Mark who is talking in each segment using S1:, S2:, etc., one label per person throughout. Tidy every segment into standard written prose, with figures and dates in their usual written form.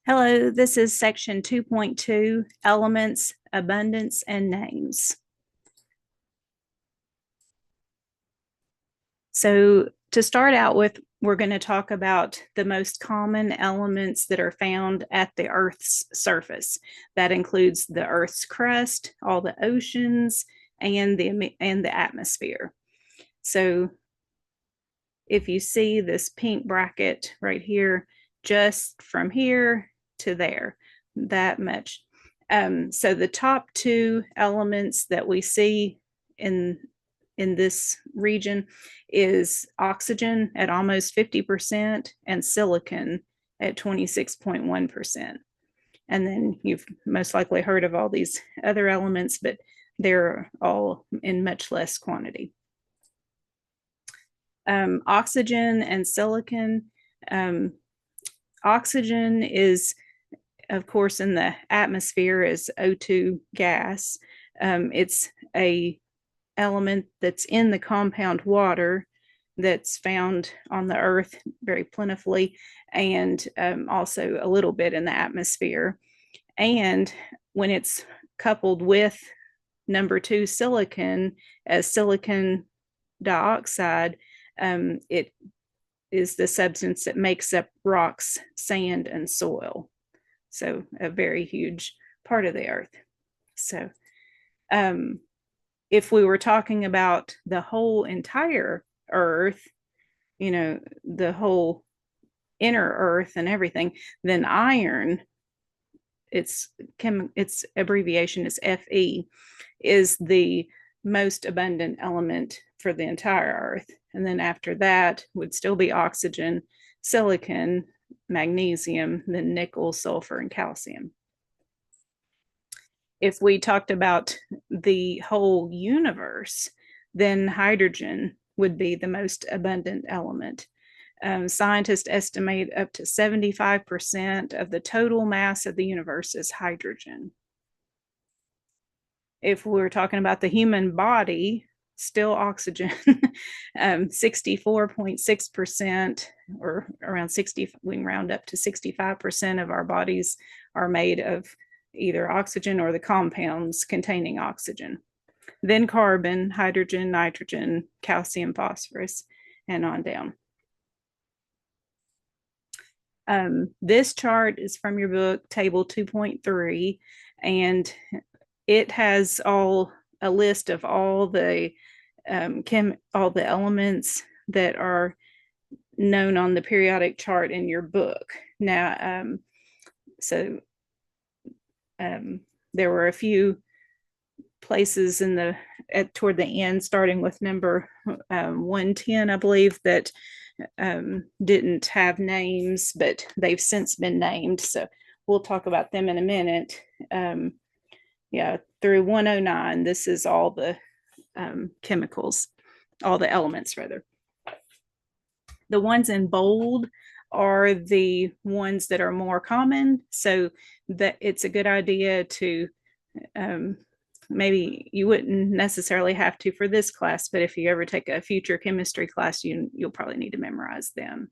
S1: Hello, this is section 2.2, elements, abundance, and names. So to start out with, we're going to talk about the most common elements that are found at the Earth's surface. That includes the Earth's crust, all the oceans, and the atmosphere. So if you see this pink bracket right here, just from here to there, that much. So the top two elements that we see in this region is oxygen at almost 50% and silicon at 26.1%. And then you've most likely heard of all these other elements, but they're all in much less quantity. Oxygen and silicon. Oxygen is, of course, in the atmosphere as O2 gas. It's a element that's in the compound water that's found on the earth very plentifully, and also a little bit in the atmosphere. And when it's coupled with number two silicon as silicon dioxide, it is the substance that makes up rocks, sand, and soil. So a very huge part of the earth. So if we were talking about the whole entire earth, the whole inner earth and everything, then iron, its abbreviation is Fe, is the most abundant element for the entire earth. And then after that would still be oxygen, silicon, magnesium, then nickel, sulfur, and calcium. If we talked about the whole universe, then hydrogen would be the most abundant element. Scientists estimate up to 75% of the total mass of the universe is hydrogen. If we're talking about the human body, still oxygen, 64.6%, or around 60, we can round up to 65% of our bodies are made of either oxygen or the compounds containing oxygen. Then carbon, hydrogen, nitrogen, calcium, phosphorus, and on down. This chart is from your book, Table 2.3, and it has a list of all the elements that are known on the periodic chart in your book. Now, there were a few places toward the end, starting with number 110, I believe, that didn't have names, but they've since been named. So we'll talk about them in a minute. Through 109, this is all the chemicals, all the elements rather. The ones in bold are the ones that are more common, so that it's a good idea to maybe you wouldn't necessarily have to for this class, but if you ever take a future chemistry class, you'll probably need to memorize them.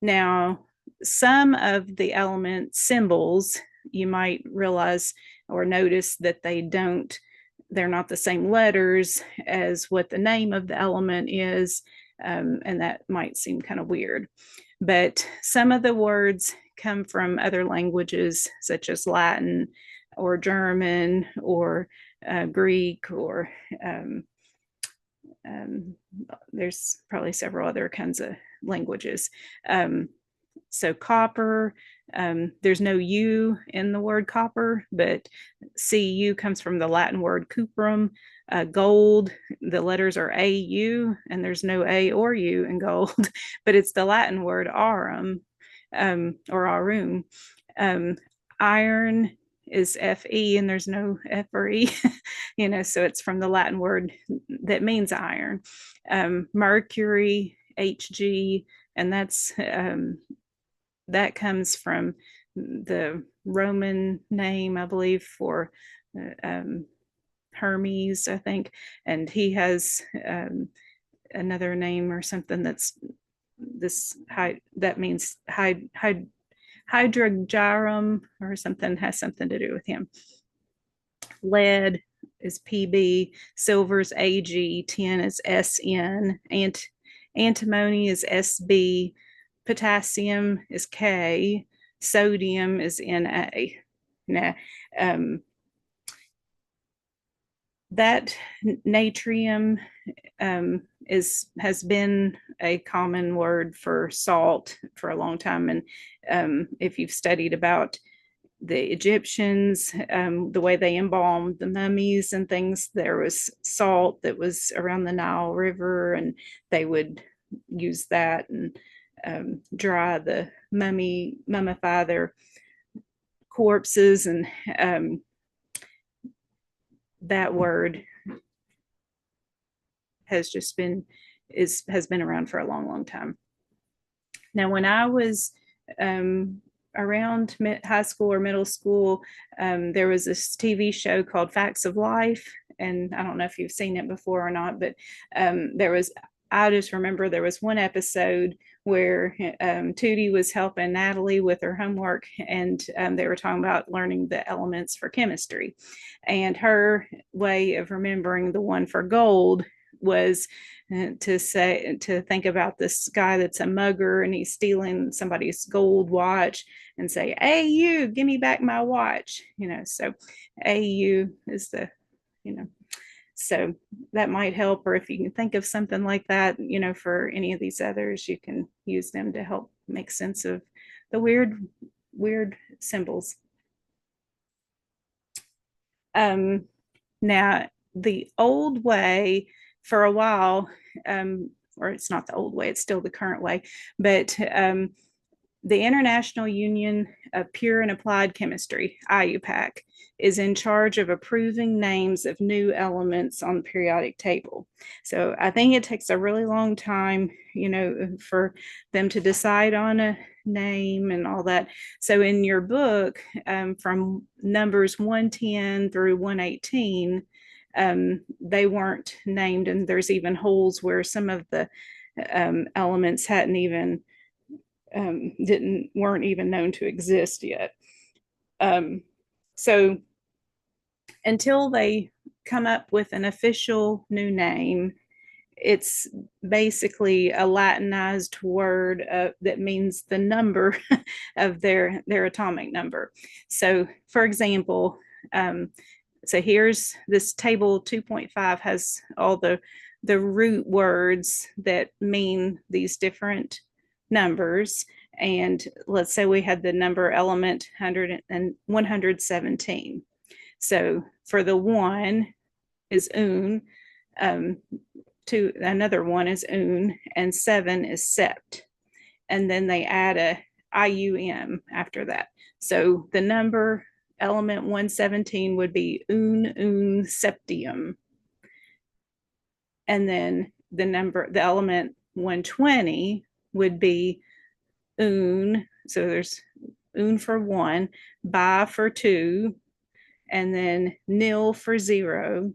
S1: Now, some of the element symbols, you might realize or notice that they're not the same letters as what the name of the element is, and that might seem kind of weird. But some of the words come from other languages, such as Latin or German or Greek, or there's probably several other kinds of languages. So copper, there's no U in the word copper, but Cu comes from the Latin word cuprum. Gold, the letters are AU, and there's no A or U in gold, but it's the Latin word aurum, or aurum. Iron is Fe, and there's no F or E, so it's from the Latin word that means iron. Mercury, Hg, and that comes from the Roman name, I believe, for Hermes, I think, and he has another name or something that's that means hydrogyrum or something, has something to do with him. Lead is PB, silver is AG, tin is SN, antimony is SB, potassium is K, sodium is Na. Now, that natrium has been a common word for salt for a long time. And if you've studied about the Egyptians, the way they embalmed the mummies and things, there was salt that was around the Nile River, and they would use that and dry the mummify their corpses. And that word has been around for a long time. Now, when I was around high school or middle school, there was this TV show called Facts of Life, and I don't know if you've seen it before or not, but I just remember there was one episode where Tootie was helping Natalie with her homework, and they were talking about learning the elements for chemistry. And her way of remembering the one for gold was to think about this guy that's a mugger and he's stealing somebody's gold watch and say, "Hey, you, give me back my watch." So AU is so that might help. Or if you can think of something like that, for any of these others, you can use them to help make sense of the weird symbols. Now, the old way for a while, or it's not the old way, it's still the current way, but the International Union of Pure and Applied Chemistry, IUPAC, is in charge of approving names of new elements on the periodic table. So I think it takes a really long time, for them to decide on a name and all that. So in your book, from numbers 110 through 118, they weren't named, and there's even holes where some of the elements hadn't even weren't even known to exist yet. So until they come up with an official new name, it's basically a Latinized word that means the number of their atomic number. So, for example, so here's this table 2.5 has all the root words that mean these different numbers. And let's say we had the number element 117. So for the 1 is un, to another 1 is un, and 7 is sept. And then they add a IUM after that. So the number element 117 would be un septium. And then the element 120 would be un, so there's un for 1, bi for 2, and then nil for 0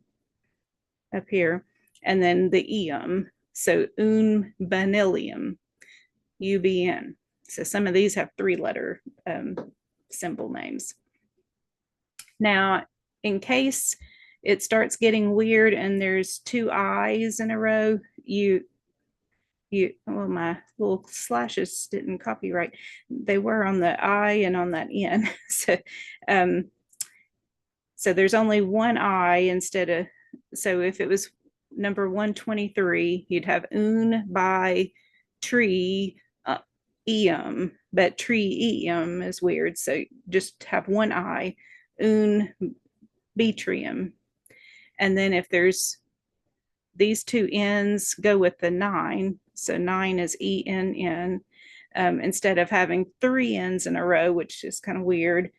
S1: up here, and then the eum, so un benilium, UBN. So some of these have 3-letter symbol names. Now, in case it starts getting weird and there's 2 I's in a row, well, my little slashes didn't copyright. They were on the I and on that N. So there's only 1 I instead of, so if it was number 123, you'd have un by tree eum, but tree eum is weird. So just have 1 I, un betrium. And then if there's these 2 N's, go with the 9. So 9 is ENN. Instead of having 3 N's in a row, which is kind of weird,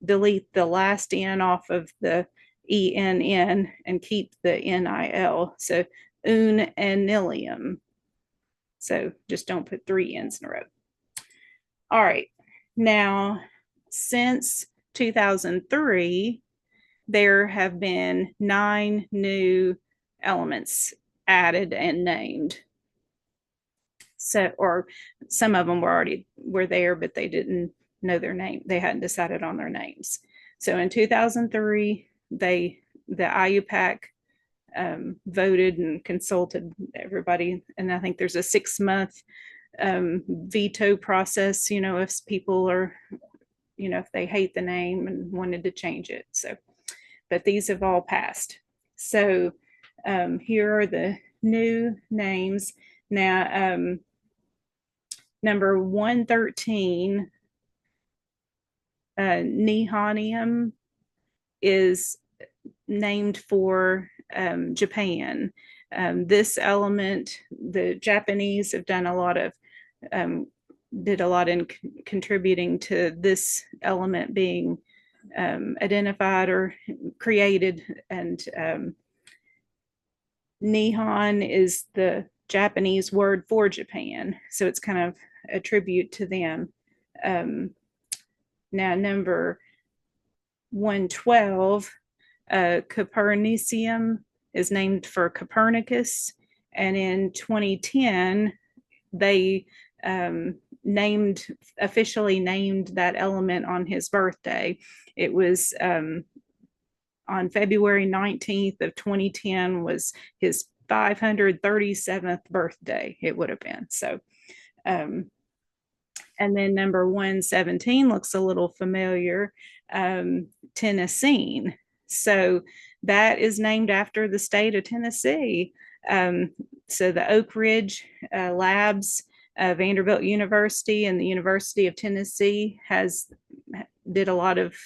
S1: delete the last N off of the ENN and keep the NIL. So unanilium. So just don't put 3 N's in a row. All right. Now, since 2003, there have been 9 new elements added and named. So, or some of them were there, but they didn't know their name. They hadn't decided on their names. So in 2003, the IUPAC voted and consulted everybody. And I think there's a 6-month veto process, if people are, if they hate the name and wanted to change it. So, but these have all passed. So here are the new names. Now, number 113, Nihonium, is named for Japan. This element, the Japanese have done a lot of, did a lot in contributing to this element being identified or created. And Nihon is the Japanese word for Japan. So it's kind of a tribute to them. Now, number 112, Copernicum, is named for Copernicus. And in 2010, they officially named that element on his birthday. It was on February 19th of 2010 was his 537th birthday, it would have been. So, and then number 117 looks a little familiar, Tennessine. So that is named after the state of Tennessee. So the Oak Ridge Labs, Vanderbilt University, and the University of Tennessee did a lot of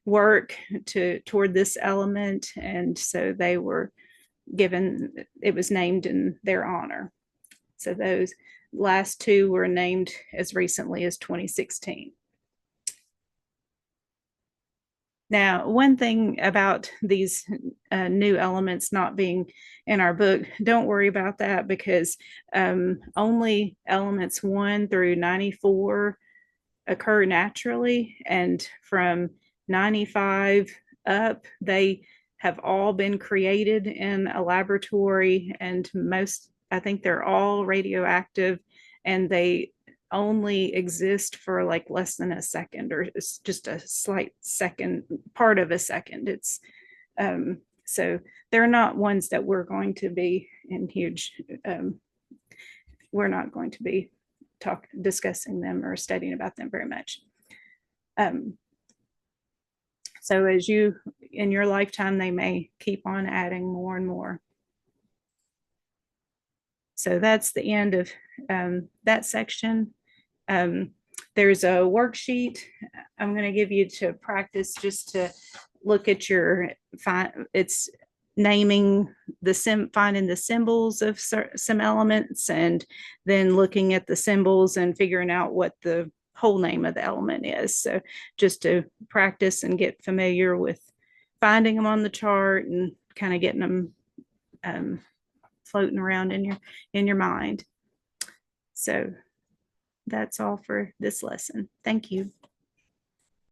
S1: work toward this element, and so they were it was named in their honor. So those last two were named as recently as 2016. Now, one thing about these new elements not being in our book, don't worry about that, because only elements 1 through 94 occur naturally, and from 95 up, they have all been created in a laboratory, and I think they're all radioactive, and they only exist for like less than a second, or it's just a slight part of a second. It's so they're not ones that we're going to be in huge, we're not going to be discussing them or studying about them very much. So as in your lifetime, they may keep on adding more and more. So that's the end of that section. There's a worksheet I'm going to give you to practice, just to look at it's naming finding the symbols of some elements, and then looking at the symbols and figuring out what the whole name of the element is. So just to practice and get familiar with finding them on the chart and kind of getting them floating around in your mind. So that's all for this lesson. Thank you.